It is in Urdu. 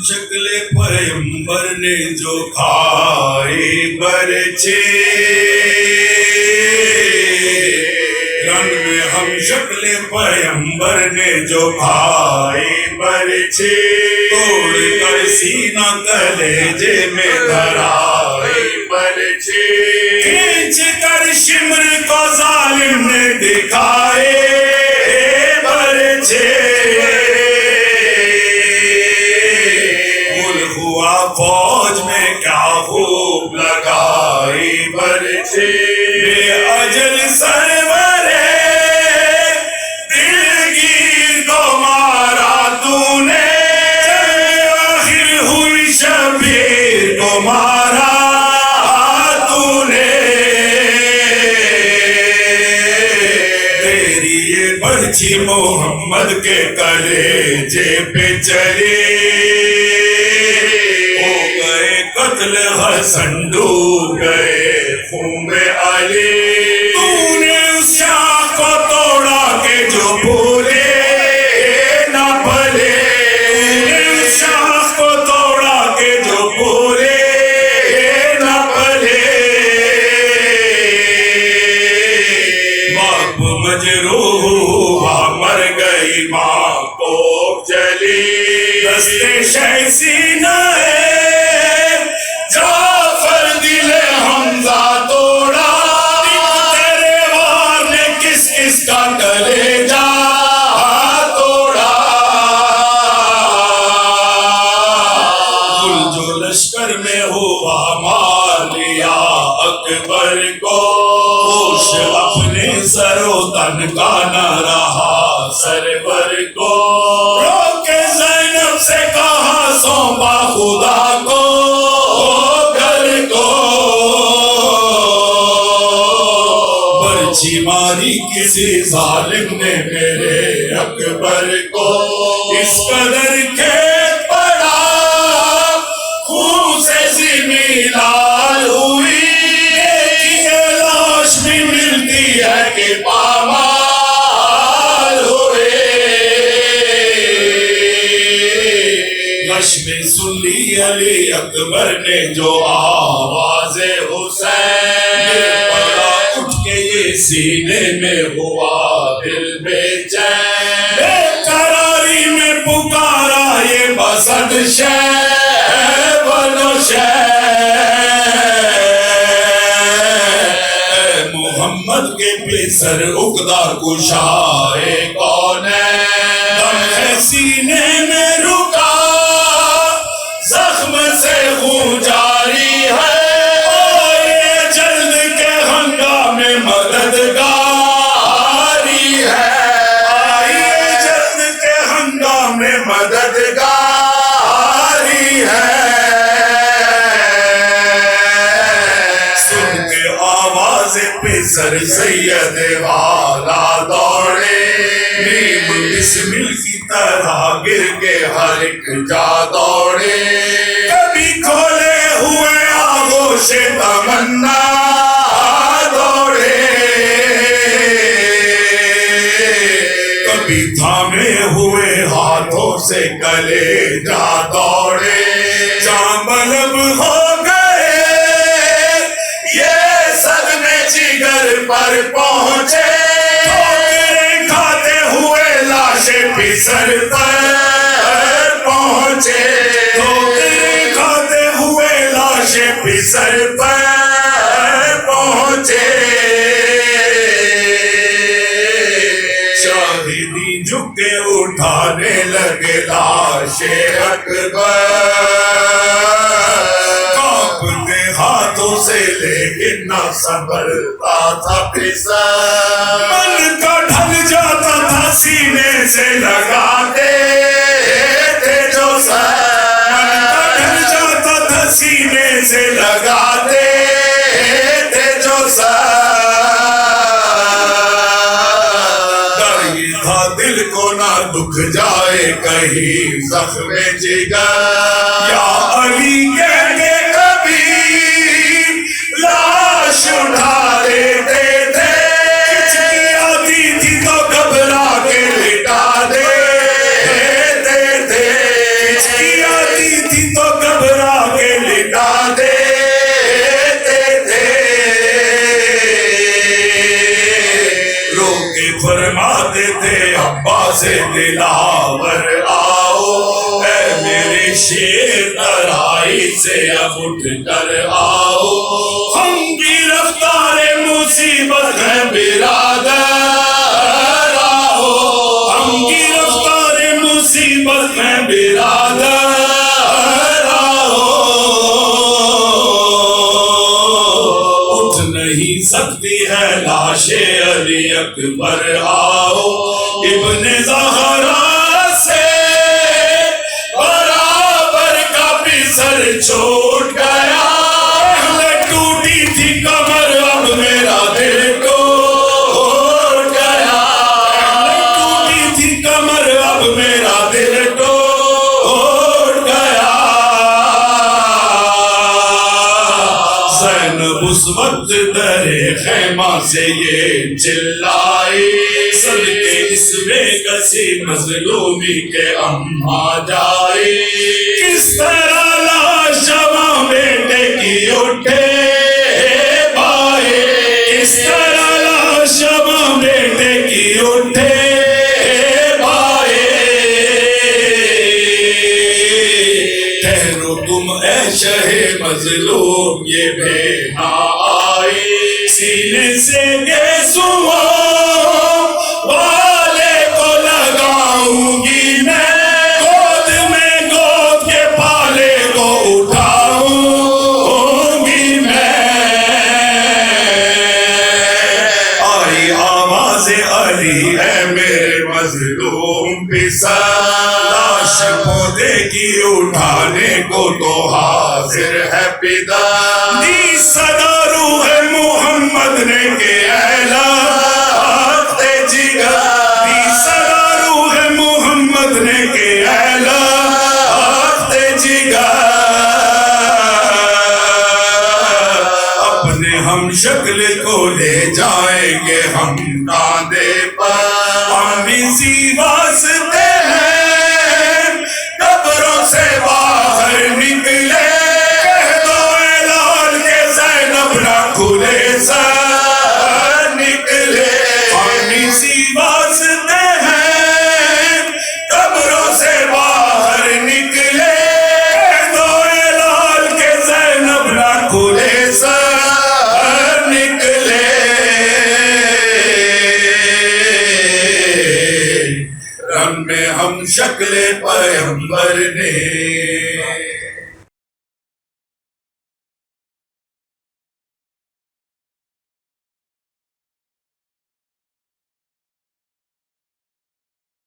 شکل پیغمبر نے جو کھائے برچے، رنگ میں ہم شکل پیغمبر نے جو کھائے برچے، توڑ کر سینہ کلیجے میں دھرائے برچے، کھینچ کر شمر کو ظالم نے دکھائے برچے، فوج میں کیا خوب لگائی برچے، بے اجل سرورے دلگیر کو مارا تو نے، آخر ہوئی شبیر کو مارا تو نے، تیری یہ برچھی محمد کے کلیجے پہ چلی، قتل حسن ڈوب گئے خون میں علی، تو نے اس شاہ کو توڑا کہ جو بھولے نہ پھلے، تو نے اس شاہ کو توڑا کہ جو بھولے نہ پھلے، باپ مجروح ہوا مر گئی ماں کو چلی، دستے شہ سینہ جعفر دل حمزہ توڑا، تیرے وار نے کس کس کا کلیجہ توڑا، جو لشکر میں ہوا مار لیا اکبر کو، ہوش اپنے سر و تن کا نہ رہا سرور کو، رو کے زینب سے کہا سونپا خدا کو، ماری کسی ظالم نے میرے اکبر کو، اس قدر کھیت پڑا خون سے زمین لال ہوئی، ایک لاش بھی ملتی ہے کہ پامال ہوئے، رشم سن لی علی اکبر نے جو آواز حسین، سینے میں ہوا دل بے چین، بے قراری میں پکارا یہ بسط شہ بنو شہ، اے محمد کے پیسر عقدہ کشائے کون ہے، دم ہے سینے میں رکا زخم سے خون جاری ہے، مددگاری ہے آئیے جلد کے ہنگامے مددگاری ہے، سن کے آواز پیسر سید والا دوڑے، نیم بسمل کی طرح گر کے ہر ایک جا دوڑے، کبھی کھولے ہوئے آغوش تمنا تھامے ہوئے ہاتھوں سے کلیجہ دوڑے، جاملب ہو گئے یہ صدمے جگر پر پہنچے، ٹھوکریں کھاتے ہوئے لاشیں پسر پر پہنچے، ٹھوکریں کھاتے ہوئے لاشیں پسر پر پہنچے، جھکے اٹھانے لگے لاش اکبر، کانپتے ہاتھوں سے لیکن نہ سنبھلتا تھا پیسر، من کا ڈھل جاتا تھا سینے سے لگاتے تھے جو سر، من کا ڈھل جاتا تھا سینے سے لگاتے تھے جو سر، دل کو نہ دکھ جائے کہیں زخم جگر، یا علی کہہ کے کبھی لاش اٹھا لیتے تھے، کھچڑی آتی تھی تو گھبرا کے لٹا دیتے تھے، کھچڑی آتی دیتے عباس دلاور آؤ، اے میرے شیر ترائی سے اب اٹھ کر آؤ، ہم گرفتار مصیبت ہیں برادر آؤ، ہم گرفتار مصیبت ہیں برادر آؤ، اٹھ نہیں سکتی ہے لاش علی اکبر آؤ، ابن زہرا سے برابر کا بھی سر چھوٹ گیا، پہلے ٹوٹی تھی کمر اب میرا دل ٹوٹ گیا، پہلے ٹوٹی تھی کمر اب میرا دل ٹوٹ گیا، زینب اس وقت در خیمہ سے یہ چلائی، صدقے اس بے کسی مظلومی کے اما جائے، کس طرح لاش جواں بیٹے کی اٹھے بائے، کس طرح لاش جواں بیٹے کی اٹھے بائے، ٹھہرو تم اے شہ مظلوم یہ بھینا آئی، سینے سے گیسوں والے کو لگاؤں گی میں، گود میں گود کے پالے کو اٹھاؤں گی میں، آئی آواز علی ہے میرے مظلوم پسر، لاش پودے کی اٹھانے کو تو حاضر ہے پدر، دی صدا روح محمد نے کہ اعلان جگر، دی صدا روح محمد نے کہ اعلان جگر، اپنے ہم شکل کو لے جائیں گے ہم کاندھے پر، ہم اسی واسطے ہیں قبروں سے باہر نکلے، کہہ دو اعلان کے زینب نہ کھلے سر نکلے، ہم اسی واسطے ہیں قبروں سے باہر نکلے، کہہ دو اعلان کے زینب نہ کھلے سر نکلے، رن میں ہم شکل پیغمبر نے